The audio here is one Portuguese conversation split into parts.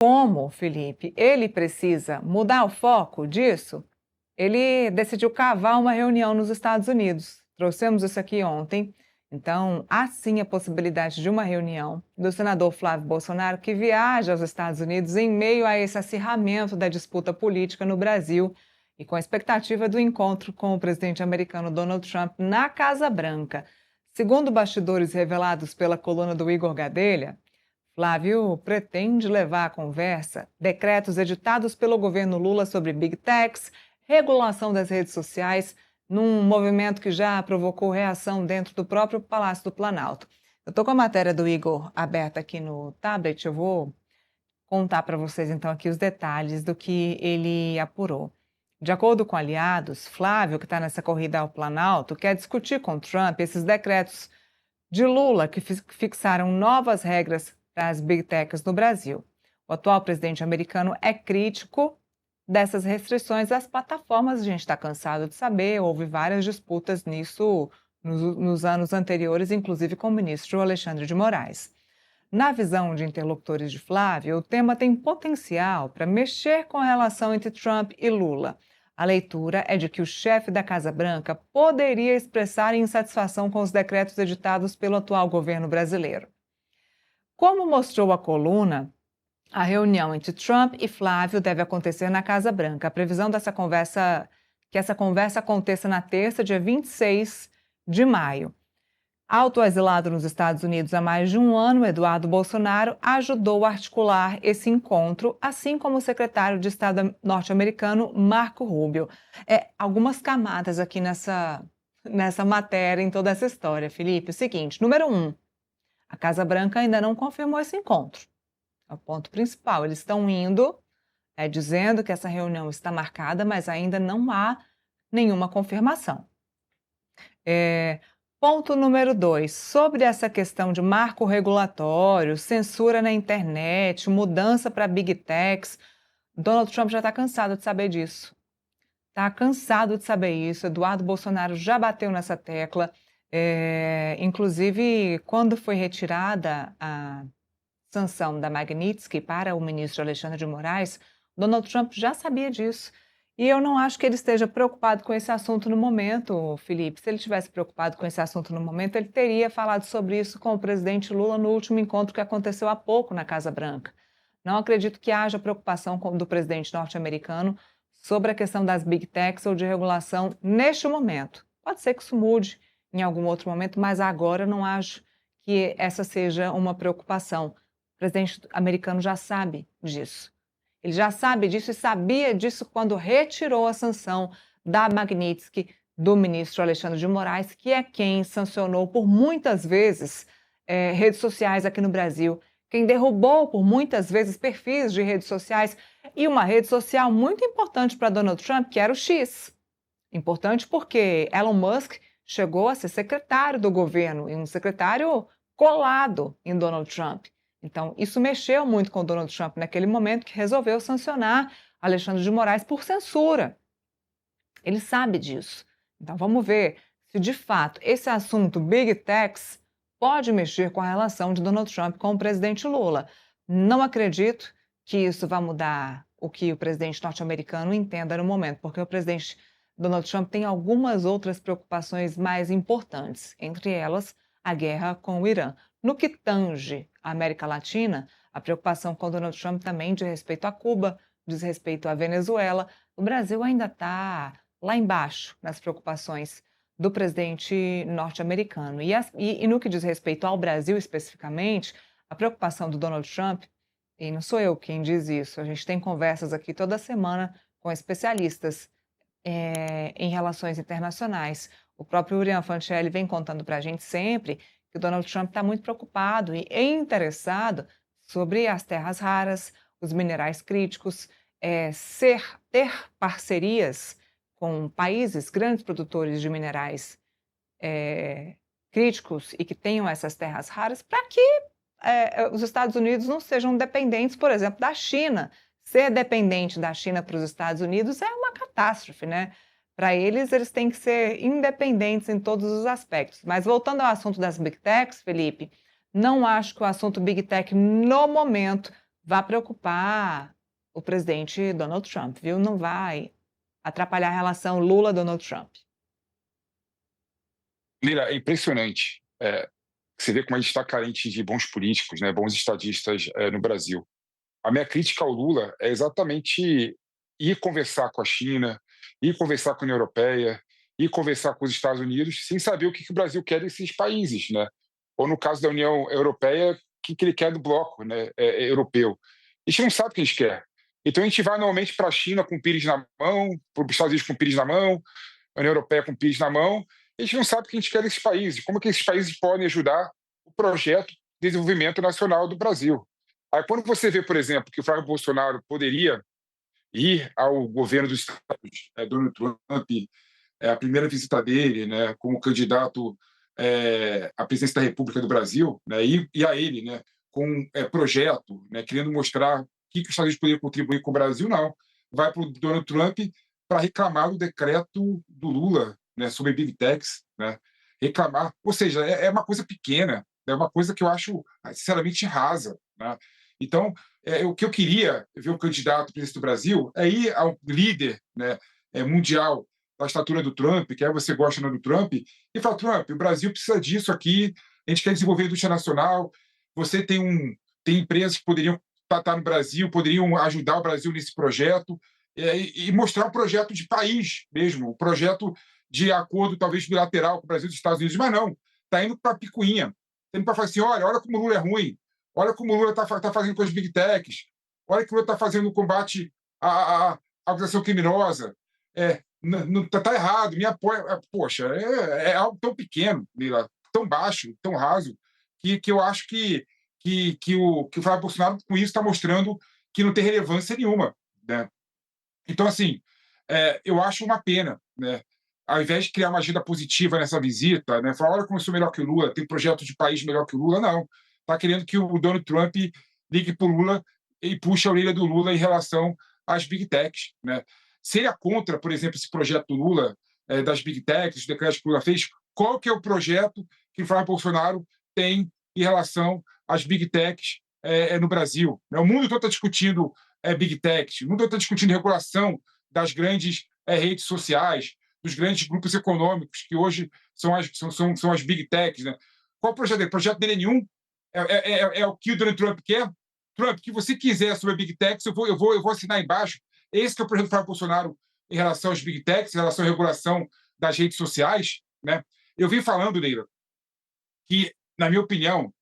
Como, Felipe, ele precisa mudar o foco disso, ele decidiu cavar uma reunião nos Estados Unidos. Trouxemos isso aqui ontem. Então, há sim a possibilidade de uma reunião do senador Flávio Bolsonaro, que viaja aos Estados Unidos em meio a esse acirramento da disputa política no Brasil e com a expectativa do encontro com o presidente americano Donald Trump na Casa Branca. Segundo bastidores revelados pela coluna do Igor Gadelha, Flávio pretende levar à conversa decretos editados pelo governo Lula sobre Big Techs, regulação das redes sociais, num movimento que já provocou reação dentro do próprio Palácio do Planalto. Eu estou com a matéria do Igor aberta aqui no tablet, eu vou contar para vocês então aqui os detalhes do que ele apurou. De acordo com aliados, Flávio, que está nessa corrida ao Planalto, quer discutir com Trump esses decretos de Lula que fixaram novas regras para as Big Techs no Brasil. O atual presidente americano é crítico dessas restrições às plataformas. A gente está cansado de saber, houve várias disputas nisso nos anos anteriores, inclusive com o ministro Alexandre de Moraes. Na visão de interlocutores de Flávio, o tema tem potencial para mexer com a relação entre Trump e Lula. A leitura é de que o chefe da Casa Branca poderia expressar insatisfação com os decretos editados pelo atual governo brasileiro. Como mostrou a coluna, a reunião entre Trump e Flávio deve acontecer na Casa Branca. A previsão que essa conversa aconteça na terça, dia 26 de maio. Autoexilado nos Estados Unidos há mais de um ano, Eduardo Bolsonaro ajudou a articular esse encontro, assim como o secretário de Estado norte-americano, Marco Rubio. Algumas camadas aqui nessa matéria, em toda essa história, Felipe. O seguinte, número 1, a Casa Branca ainda não confirmou esse encontro. É o ponto principal. Eles estão indo, dizendo que essa reunião está marcada, mas ainda não há nenhuma confirmação. Ponto número 2, sobre essa questão de marco regulatório, censura na internet, mudança para Big Techs, Donald Trump já está cansado de saber disso. Está cansado de saber isso. Eduardo Bolsonaro já bateu nessa tecla. Inclusive, quando foi retirada a sanção da Magnitsky para o ministro Alexandre de Moraes, Donald Trump já sabia disso. E eu não acho que ele esteja preocupado com esse assunto no momento, Felipe. Se ele estivesse preocupado com esse assunto no momento, ele teria falado sobre isso com o presidente Lula no último encontro que aconteceu há pouco na Casa Branca. Não acredito que haja preocupação do presidente norte-americano sobre a questão das Big Techs ou de regulação neste momento. Pode ser que isso mude em algum outro momento, mas agora não acho que essa seja uma preocupação. O presidente americano já sabe disso. Ele já sabe disso e sabia disso quando retirou a sanção da Magnitsky do ministro Alexandre de Moraes, que é quem sancionou por muitas vezes redes sociais aqui no Brasil, quem derrubou por muitas vezes perfis de redes sociais e uma rede social muito importante para Donald Trump, que era o X. Importante porque Elon Musk chegou a ser secretário do governo e um secretário colado em Donald Trump. Então, isso mexeu muito com o Donald Trump naquele momento, que resolveu sancionar Alexandre de Moraes por censura. Ele sabe disso. Então, vamos ver se, de fato, esse assunto Big Techs pode mexer com a relação de Donald Trump com o presidente Lula. Não acredito que isso vá mudar o que o presidente norte-americano entenda no momento, porque o presidente Donald Trump tem algumas outras preocupações mais importantes, entre elas a guerra com o Irã. No que tange a América Latina, a preocupação com Donald Trump também diz respeito a Cuba, diz respeito à Venezuela. O Brasil ainda está lá embaixo nas preocupações do presidente norte-americano. E no que diz respeito ao Brasil especificamente, a preocupação do Donald Trump, e não sou eu quem diz isso, a gente tem conversas aqui toda semana com especialistas em relações internacionais. O próprio Urian Fancelli vem contando para a gente sempre que o Donald Trump está muito preocupado e interessado sobre as terras raras, os minerais críticos, ter parcerias com países, grandes produtores de minerais críticos e que tenham essas terras raras, para que os Estados Unidos não sejam dependentes, por exemplo, da China. Ser dependente da China para os Estados Unidos é uma catástrofe, né? Para eles têm que ser independentes em todos os aspectos. Mas voltando ao assunto das Big Techs, Felipe, não acho que o assunto Big Tech, no momento, vai preocupar o presidente Donald Trump, viu? Não vai atrapalhar a relação Lula-Donald Trump. Lira, é impressionante. Você vê como a gente está carente de bons políticos, né, bons estadistas no Brasil. A minha crítica ao Lula é exatamente ir conversar com a China, ir conversar com a União Europeia, ir conversar com os Estados Unidos, sem saber o que o Brasil quer desses países, né? Ou no caso da União Europeia, o que ele quer do bloco, né, europeu. A gente não sabe o que a gente quer. Então a gente vai normalmente para a China com o pires na mão, para os Estados Unidos com o pires na mão, a União Europeia com o pires na mão, e a gente não sabe o que a gente quer desses países, como é que esses países podem ajudar o projeto de desenvolvimento nacional do Brasil. Aí quando você vê, por exemplo, que o Flávio Bolsonaro poderia ir ao governo dos Estados Unidos, Donald Trump, a primeira visita dele, né, como candidato à presidência da República do Brasil, né, e a ele, né, com projeto, né, querendo mostrar o que os Estados Unidos poderiam contribuir com o Brasil, não. Vai para o Donald Trump para reclamar do decreto do Lula, né, sobre Big Techs, né, reclamar, ou seja, é uma coisa pequena, é uma coisa que eu acho, sinceramente, rasa, né? Então, o que eu queria ver o candidato presidente do Brasil é ir ao líder, né, mundial da estatura do Trump, que aí você gosta, né, do Trump, e falar: Trump, o Brasil precisa disso aqui, a gente quer desenvolver a indústria nacional, você tem empresas que poderiam estar no Brasil, poderiam ajudar o Brasil nesse projeto, e mostrar um projeto de país mesmo, um projeto de acordo talvez bilateral com o Brasil e os Estados Unidos, mas não, está indo para a picuinha, está indo para falar assim: olha como o Lula é ruim, olha como o Lula está fazendo com as big techs, olha o que o Lula está fazendo no combate à organização criminosa. Tá errado, me apoia. Poxa, é algo tão pequeno, tão baixo, tão raso, que eu acho que o Flávio Bolsonaro, com isso, está mostrando que não tem relevância nenhuma, né? Então, assim, eu acho uma pena, né? Ao invés de criar uma agenda positiva nessa visita, né? Falar: olha como eu sou melhor que o Lula, tem projeto de país melhor que o Lula, não. Está querendo que o Donald Trump ligue para o Lula e puxe a orelha do Lula em relação às big techs, né? Se ele é contra, por exemplo, esse projeto do Lula, das big techs, os decretos que o Lula fez, qual que é o projeto que o Flávio Bolsonaro tem em relação às big techs no Brasil? O mundo todo está discutindo big techs, o mundo todo está discutindo regulação das grandes redes sociais, dos grandes grupos econômicos, que hoje são as big techs, né? Qual o projeto dele? O projeto dele é nenhum. É o que o Donald Trump quer. Trump, o que você quiser sobre a big techs, eu vou assinar embaixo. Esse que é o projeto do Flávio Bolsonaro em relação às big techs, em relação à regulação das redes sociais, né? Eu vim falando, Leila, que, na minha opinião,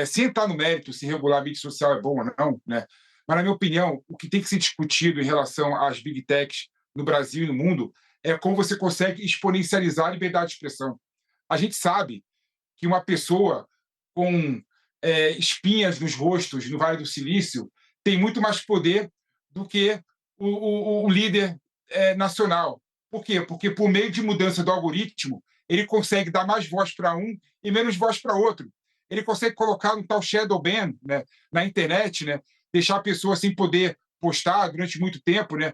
sem entrar no mérito se regular a mídia social é bom ou não, né? Mas, na minha opinião, o que tem que ser discutido em relação às big techs no Brasil e no mundo é como você consegue exponencializar a liberdade de expressão. A gente sabe que uma pessoa com espinhas nos rostos no Vale do Silício tem muito mais poder do que o líder nacional. Por quê? Porque, por meio de mudança do algoritmo, ele consegue dar mais voz para um e menos voz para outro. Ele consegue colocar um tal shadow ban, né, na internet, né, deixar a pessoa sem poder postar durante muito tempo, né,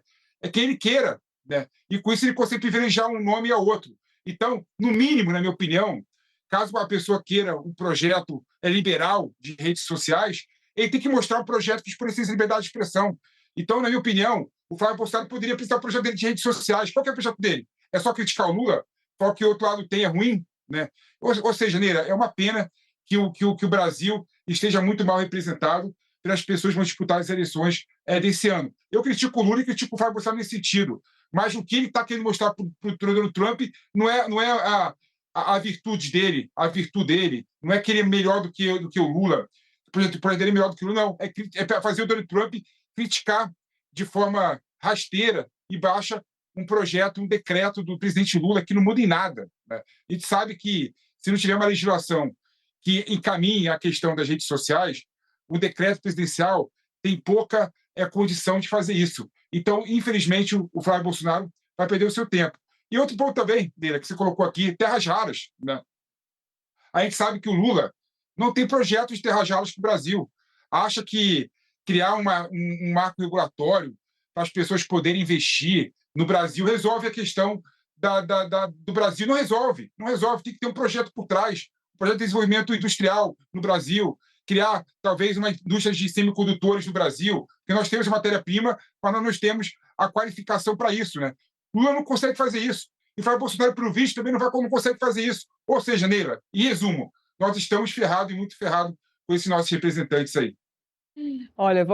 quem ele queira, né, e com isso ele consegue privilegiar um nome ao outro. Então, no mínimo, na minha opinião, caso uma pessoa queira um projeto liberal de redes sociais, ele tem que mostrar um projeto que exponencia a liberdade de expressão. Então, na minha opinião, o Flávio Bolsonaro poderia apresentar o projeto dele de redes sociais. Qual que é o projeto dele? É só criticar o Lula? Qual que o outro lado tem é ruim? Né? Ou seja, Neira, é uma pena que o Brasil esteja muito mal representado pelas pessoas que vão disputar as eleições desse ano. Eu critico o Lula e critico o Flávio Bolsonaro nesse sentido, mas o que ele está querendo mostrar para o Donald Trump não é a virtude dele, não é que ele é melhor do que o Lula, o projeto dele é melhor do que o Lula, não. É para fazer o Donald Trump criticar de forma rasteira e baixa um projeto, um decreto do presidente Lula que não muda em nada, né? A gente sabe que, se não tiver uma legislação que encaminhe a questão das redes sociais, o decreto presidencial tem pouca condição de fazer isso. Então, infelizmente, o Flávio Bolsonaro vai perder o seu tempo. E outro ponto também, Leila, que você colocou aqui, terras raras, né? A gente sabe que o Lula não tem projeto de terras raras para o Brasil. Acha que criar um marco regulatório para as pessoas poderem investir no Brasil resolve a questão do Brasil. Não resolve, tem que ter um projeto por trás, um projeto de desenvolvimento industrial no Brasil, criar talvez uma indústria de semicondutores no Brasil, porque nós temos matéria-prima, mas nós não temos a qualificação para isso, né? Lula não consegue fazer isso. E Flávio Bolsonaro, pelo visto, também não consegue fazer isso. Ou seja, Neila, em resumo, nós estamos ferrados e muito ferrados com esses nossos representantes aí. Olha, eu vou